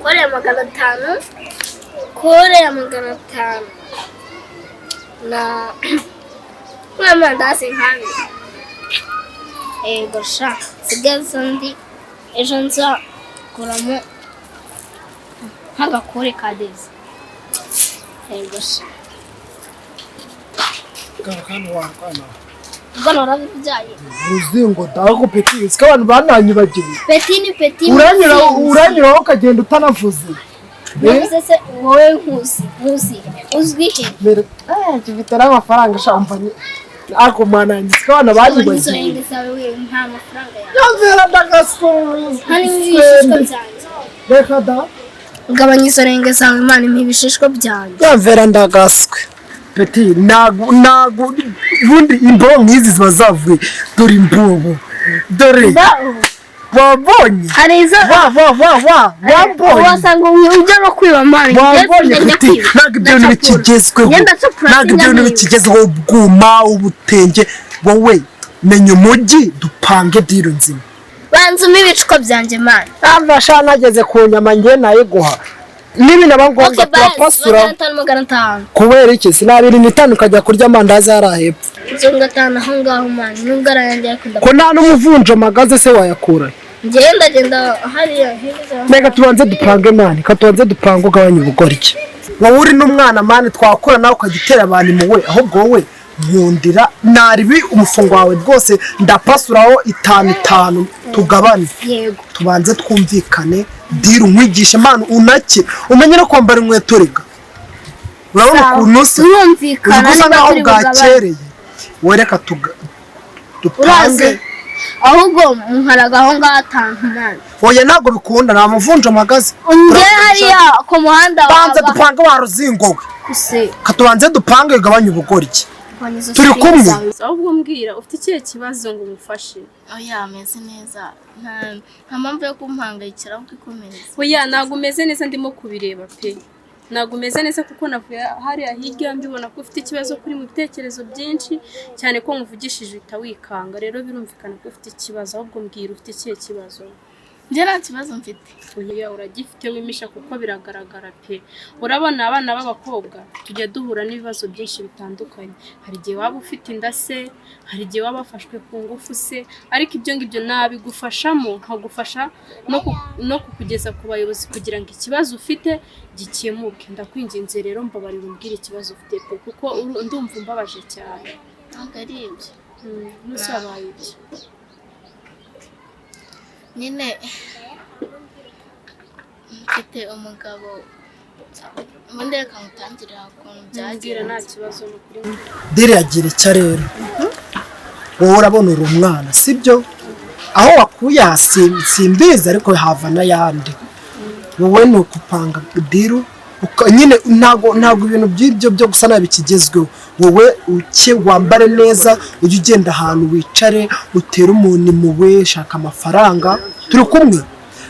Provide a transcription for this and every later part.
kore ya 500 kore ya 500 na amandazi nk'abiri gusha sigaza ndi ejo nza kuramo nk'agakore ka Dezi gusha kandi wakana ubwo narabijyaye uzingo dako Peti sika abantu bananyubagiwe Peti ni Peti uranyura ukagenda utanavuze Mbese se wowe nkuzi uzwi he gifite n'amafaranga shambanye ako mananye sika abantu bananyubagiwe nta mafaranga yawe yavera ndagasko hari ibishishwa byanjye reka da ugabanya isorenge zawe Imana impibishishwa byanjye yavera ndagaswe Peti nago bundi imbo nkizi ziba zavuye dore imbubu dore wabonye hari izo wabonye wasanga ujya no kwiba Imana wabonye Peti ntabwo ibyo bikigezweho bwuma ubutenge wowe menya umujyi dupange diro nzima banzuma ibiciko byanjye Imana abasha nageze ku nyama ngiye nayiguha nibi nabangombwa turapasura kubera iki sinabiri nitandukajya kurya amandazi yarahepfo izo ngatana aho ngaho Imana nubwo arayanjye yakunda ko nta n'umuvunjo magaze se wayakura ngenda hariya Reka tubanze dupange mani katubanze dupange ugabanya ubugoryi wowe uri n'umwana mani twakora nawe ukagitera abantu muwe ahubwo wowe nkundira naribi umufungo wawe rwose ndapasuraho 5 tugabane yego tubanze twumvikane diru nkwigisha mani unake umenye no kwambara inkweto rega urabona ukuntu se urumvikana naho bwakereye wereka dupange ahubwo nkaraga aho ngatantu Imana oya ntabwo bikunda nta muvunjo magaze nge hariya ku muhanda banze dupange waruzingowe katubanze dupange ugabanya ubugoryi turi kumwe ahubwo mbwira ufite ikihe kibazo ngo umufashe oya ameze neza nta mpamvu yo kumpangayikira ahubwo ikomeza oya ntabwo umeze neza ndimo kubireba pe ntabwo umeze neza kuko navuye hariya hirya mbibona ko ufite ikibazo kuri mu bitekerezo byinshi cyane ko nkuvugishije uhita wikanga rero birumvikana ko ufite ikibazo ahubwo mbwira ufite ikihe kibazo njye nta kibazo mfite oya uragifite wimisha kuko biragaragara pe urabona abana b'abakobwa tujya duhura n'ibibazo byinshi bitandukanye hari igihe waba ufite inda se hari igihe waba wafashwe ku ngufu se ariko ibyo ngibyo nabigufashamo nkagufasha no kukugeza ku bayobozi kugira ngo ikibazo ufite gikemuke ndakwinginze rero mbabarira umbwire ikibazo ufite pe kuko ndumva umbabaje cyane ntabwo ari ibyo nusabaye ibyo nyine mfite umugabo ubundi reka mutangirira ukuntu byagira nta kibazo n'ukuri dire yagira icyo rero wowe urabona uri umwana sibyo aho wakuye simbizi ariko hava n'ayandi wowe ni ukupanga diru nyine ntago ibintu by'ibyo byo gusa nabi kigezweho wowe wambare neza ujye ugenda ahantu wicare utere umuntu impuhwe shaka amafaranga turi kumwe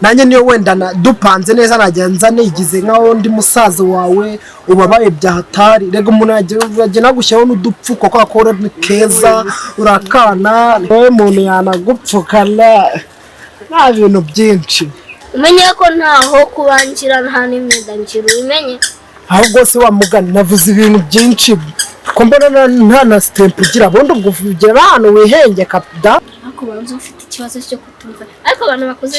nanjye niyo wenda dupanze neza nagenza nigize nkaho ndi musaza wawe ubabaye byahatari rega umuntu yagena gushyiraho n'udupfuko kwa kora ni keza urakana wowe muntu yanagupfukana nta bintu byinshi umenye ko ntaho kubangira nta n'imyenda nkiri ubimenye ahubwo se wamugana navuze ibintu byinshi ko mbona nta na stamp ugira ubundi ubwo ugera ahantu wihengeka da ariko banze ufite ikibazo cyo kutumva ariko abantu bakoze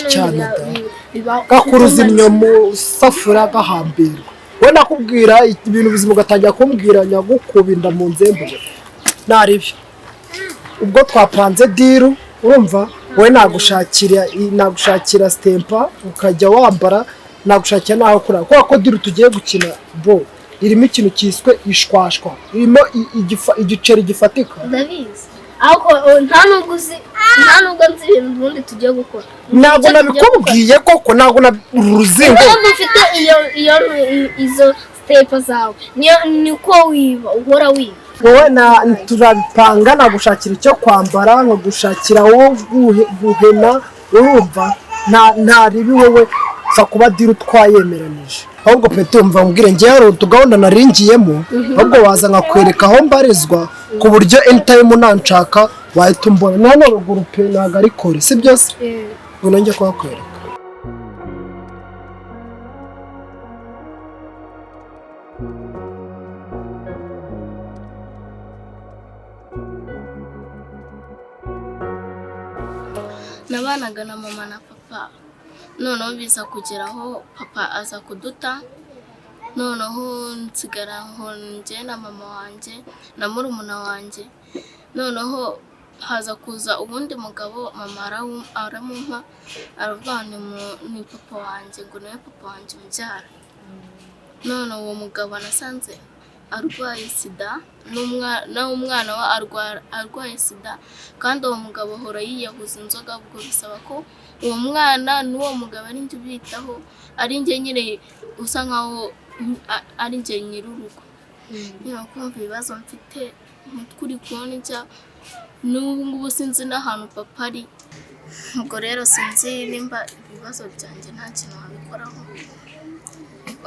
bibaho gakuruza imyomo safura gahambirwa we nakubwira ibintu bizima ugatangira kumbwira nyagukubinda mu nzembe naribyo ubwo twapanze diru urumva we nagushakira stempa ukajya wambara nagushakira naho kura ko diru tugiye gukina bo irimo ikintu cyiswe ishwashwa irimo igiceri gifatika ndabizi ahubwo nta nubwo nzi ibintu ubundi tugiye gukora ntabwo nabikubwiye koko ntabwo naruzingo ntabwo mfite izo stempa zawe niko wiba uhora wiba wowe turabipanga nagushakira icyo kwambara nkagushakira aho guhena urumva nta ribi wowe usa kuba diru twayemeranije ahubwo Peti umva mbwire njye hari utugahunda naringiyemo ahubwo waza nkakwereka aho mbarizwa ku buryo anytime nanshaka wahita umbona none ruguru pe ntabwo ari kore si byose ngo nanjye kuhakwereka nabanaga na mama na papa noneho biza kugeraho papa aza kuduta noneho nsigara aho njye na mama wanjye na murumuna wanjye noneho haza kuza ubundi mugabo mama aramumpa aravuga ni papa wanjye ngo niwe papa wanjye umbyara none uwo mugabo nasanze arwaye sida n'umwana we arwaye sida kandi uwo mugabo ahora yiyahuza inzoga ubwo bisaba ko uwo mwana n'uwo mugabo ari njye ubitaho ari njye nyine usa nkaho ari njye nyir'urugo niba kumva ibibazo mfite umutwe uri kunjya n'ubu ngubu sinzi n'ahantu papa ari ubwo rero sinzi nimba ibibazo byanjye nta kintu wabikoraho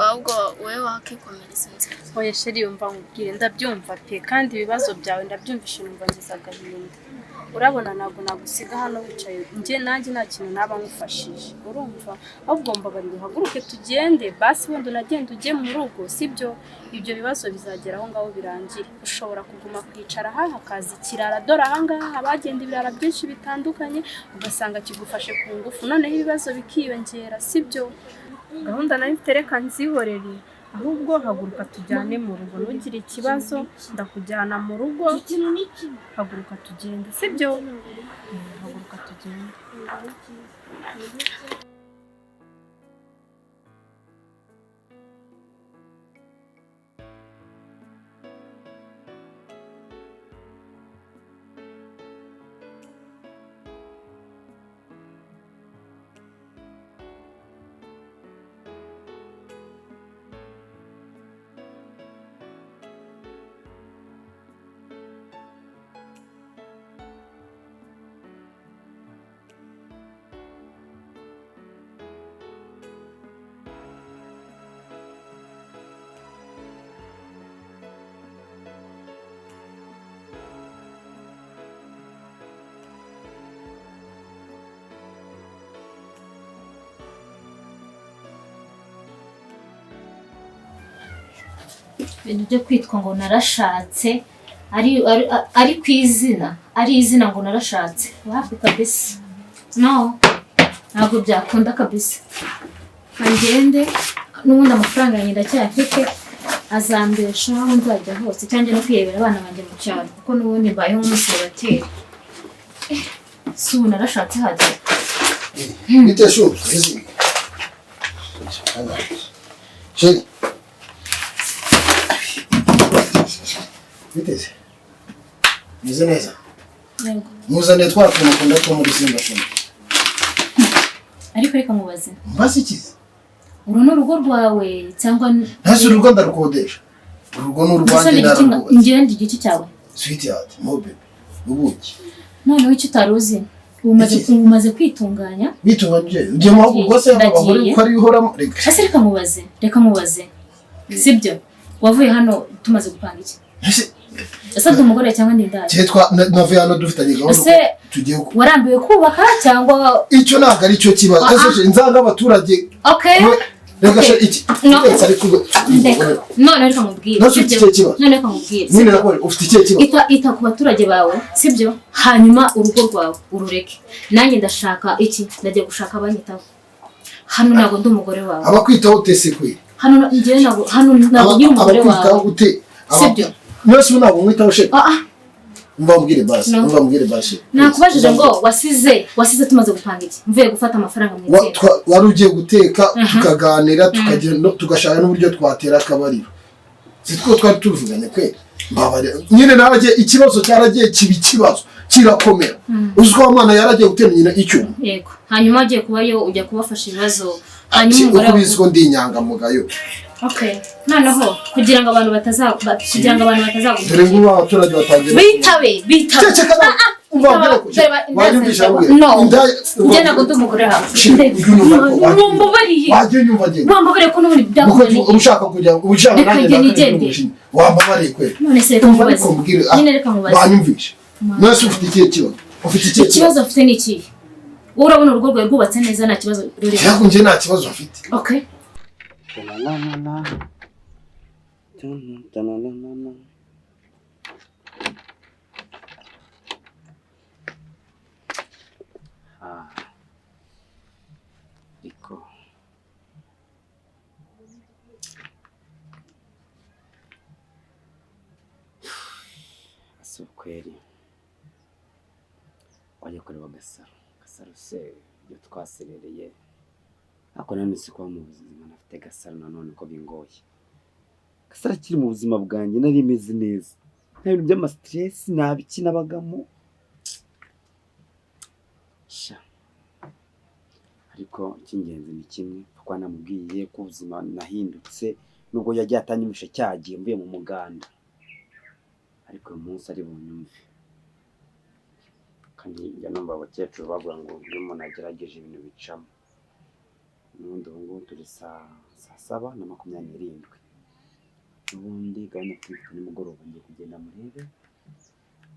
ahubwo wowe wakikomereza inzira. Oya sheri yumva nkubwire ndabyumva pe kandi ibibazo byawe ndabyumvishe numva ngize agahinda urabona ntabwo nagusiga hano wicaye njye nanjye nta kintu naba ngufashije urumva ahubwo mbabarira uhaguruke tugende basi wenda unagenda ujye mu rugo sibyo ibyo bibazo bizagera aho ngaho birangire ushobora kuguma kwicara aha hakaza ikirara dore aha ngaha abagenda ibirara byinshi bitandukanye ugasanga kigufashe ku ngufu noneho ibibazo bikiyongera sibyo gahunda nayo tereka nzihorere ahubwo haguruka tujyane mu rugo ntugire ikibazo ndakujyana mu rugo haguruka tugende sibyo haguruka tugende ibintu byo kwitwa ngo narashatse ari ku izina ari izina ngo narashatse wapi kabisa no ntabwo byakunda kabisa ngende n'ubundi amafaranga yanjye ndacyafite azambesha aho nzajya hose cyangwa no kwirebera abana banjye mu cyaro kuko n'ubundi mbayeho nk'umusebateri si ubu narashatse hajya bite shuri izi sheri biteze meze neza muzane twakumukunda two muri Simba shuri ariko reka mubaze mbaze ikizi uru ni urugo rwawe cyangwa ntasi urugo ndarukodesha urugo ni urwanjye nararwubatse ngende igiki cyawe sweetheart mobe ubuki noneho icyo utaruzi umaze kwitunganya bitunganye ugiye mu rugo se abagore ko ari ihoramo reka mubaze sibyo wavuye hano tumaze gupanga iki ese umugore cyangwa ndindari navuye hano dufitanye gahunda tugiye warambiwe kubaka cyangwa icyo ntabwo ari cyo kibazo inzanga abaturage okay reka iki ari kuba none reka mubwire none reka mubwire none nakore ufite ikihe kibazo ita ku baturage bawe sibyo hanyuma urugo rwawe urureke nanjye ndashaka iki ndagiye gushaka abanyitaho hano ntabwo ndi umugore wawe abakwitaho utese kwe hano ngiye ntabwo ndi umugore wawe sibyo mwese ntabwo mwitaho she umva mbwire basi nakubajije ngo wasize tumaze gupanga iki mvuye gufata amafaranga mu iteka wari ugiye guteka tukaganira tukagenda tugashaka n'uburyo twatera akabariro sitwo twari tuvuganye kwe nyine naje ikibazo cyaragiye kiba kirakomera uzwa mwana yaragiye gutera nyina icyuma yego hanyuma agiye kubayo ujya kubafasha ibibazo hanyuma umugore ukubizwa ndi inyangamugayo okay noneho kugira ngo abantu batazaguha dore ngo abaturage batangira bitabe wanyumvisha ngenda ngo ndumugore hawe wambabariye ko n'ubundi byakuye ushaka kujya nanjye wambabariye kwe none se reka mubaze wanyumvisha mwese ufite ikihe kibazo afite ni iki urabona urugo rwawe rwubatse neza nta kibazo ruri cyangwa nje nta kibazo afite okay ariko asa kweri wajya kureba Gasaro se iyo twaserereye ako none si kuba mu buzima nafite Gasaro nanone ko bingoye. Gasaro akiri mu buzima bwanjye nari meze neza nta bintu by'amastress nabiki nabagamo sha, ariko icy'ingenzi ni kimwe kuko namubwiye ko ubuzima nahindutse nubwo yagiye atanyimisha cyagiye mvuye mu muganda, ariko uyu munsi ari bunyumve. Kandi njya numva abakecuru bavuga ngo iyo umuntu agerageje ibintu bicamo. N'ubundi ubu ngubu turi saa 7:27 ubundi gahunda twifite nimugoroba ngiye kugenda murebe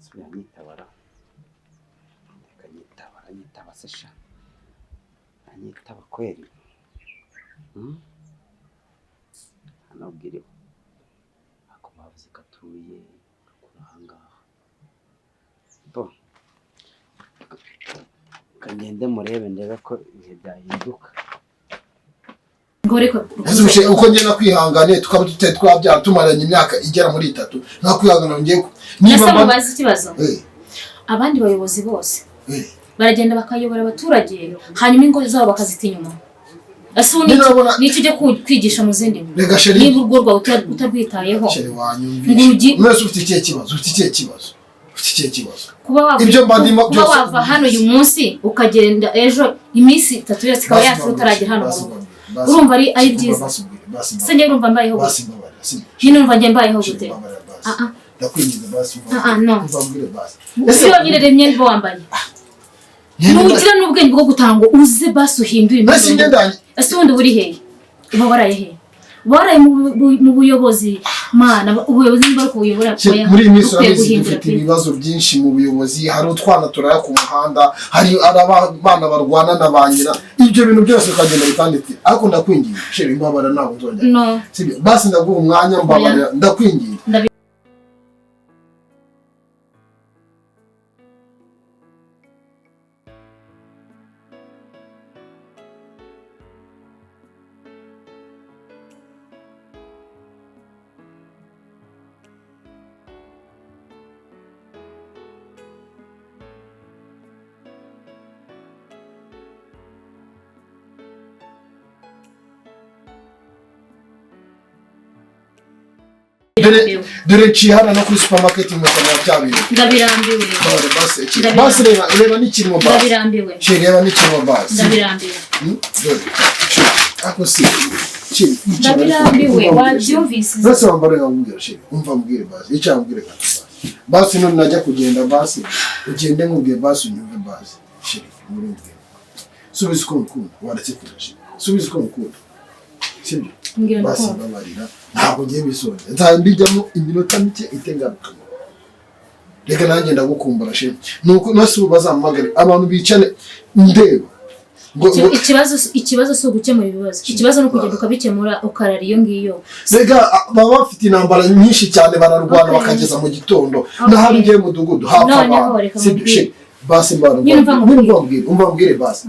subira nyitabara anyitaba se sha anyitaba kweri anabwiriwe ako bavuze katuye kuranga bo kagende murebe ndebe ko ibihe byahinduka. Ese uko ngena kwihangane tukaba twabyara tumaranye imyaka igera muri 3 nta kwihangana ngiye niba babaza ikibazo abandi bayobozi bose baragenda bakayobora abaturage hanyuma ingo zabo bakazita inyuma. Ese n'icyo ujya kwigisha mu zindi niba urwo rwawe utarwitayeho mwese ufite ikihe kibazo kuba wava hano uyu munsi ukagenda ejo iminsi 3 yose ikaba yacu utaragera hano mu rugo urumva ari byiza. Se njye urumva mbayeho gute? Hino urumva njye mbayeho gute? ndakwinjiza basi no mvambwire basi ese wanyirere imyenda wambaye nugira n'ubwenge bwo gutanga uze basi uhindure imyenda. Ese wundi buri hehe uba waraye he? Baraye mu buyobozi mana ubuyobozi bwo kuyobora muri iyi minsi dufite ibibazo byinshi mu buyobozi. Hari utwana turaya ku muhanda, hari abana barwana na banyina, ibyo bintu byose ukagenda bitanditse. Ariko ndakwingiye sheri imbabara ntabwo nzongera no basi ndaguha umwanya mbabara ndakwingiye. Dore chihana no kuri supermarket mu cyangwa cyabiri ndabirambiwe basi reba n'ikirimo basi ndabirambiwe reba n'ikirimo basi ndabirambiwe ako si ndabirambiwe wabyumvise basi wambare ngubwira sheri umva mbwire basi icyambwire basi none najya kugenda basi ugende nkubwiye basi unyumve basi sheri murumve subiza ko nkunda waretse kurashe subiza ko nkunda sibyo basi babarira ntabwo ngiye bisonje nzambijyamo iminota mike itengaruka. Reka nanjye ndagukumbura sheri nuko nose bazamagare abantu bicane ndeba ikibazo so gukemura ibibazo ikibazo no kugenda ukabikemura ukarara iyo ngiyo. Rega baba bafite intambara nyinshi cyane bararwana bakageza mu gitondo n'ahari ngiye mudugudu hapfa abantu basi mbara umvambwire basi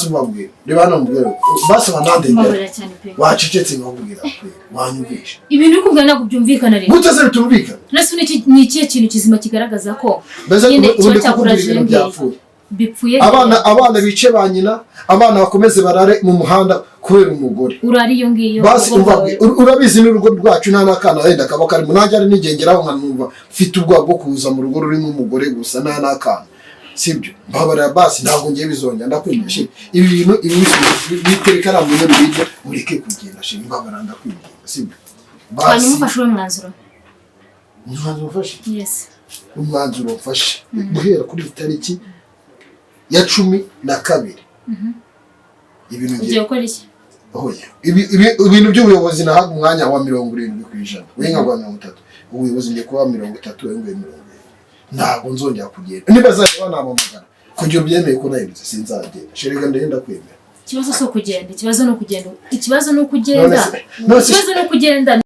umvambwire reba hano mbwire basi banande wacecetse ngambwira wanyumvisha ibintu ukubwira ntabwo byumvikana rero gute se bitumvikana. Nase ni ikihe kintu kizima kigaragaza ko nyine cyo cyakuraje bipfuye abana bice banyina abana bakomeze barare mu muhanda kubera umugore urari iyo ngiyo. Basi urabizi n'urugo rwacu nta nakana wenda kaba kari munajya ari nigengeraho nkanumva mfite ubwoba bwo kuza mu rugo rurimo umugore gusa nta nakana sibyo mbabara basi ntabwo ngiye bizongera ndakwigisha ibi bintu bitereka ramunye bibyo ureke kugenda shiri mbabara ndakwigisha sibyo basi mufashe umwanzuro ufashe yes umwanzuro ufashe guhera kuri itariki ya 12 ibintu ngiye gukora iki ibintu by'ubuyobozi nahaga umwanya wa 70% wenga gwa 30 ubuyobozi ngiye kuba 30 wengwe 70 ntabwo nzongera kugenda niba zaje banamamagara kugira ubyemeye ko nahindutse sinzagenda sherega ndenda kwemera. Ikibazo no kugenda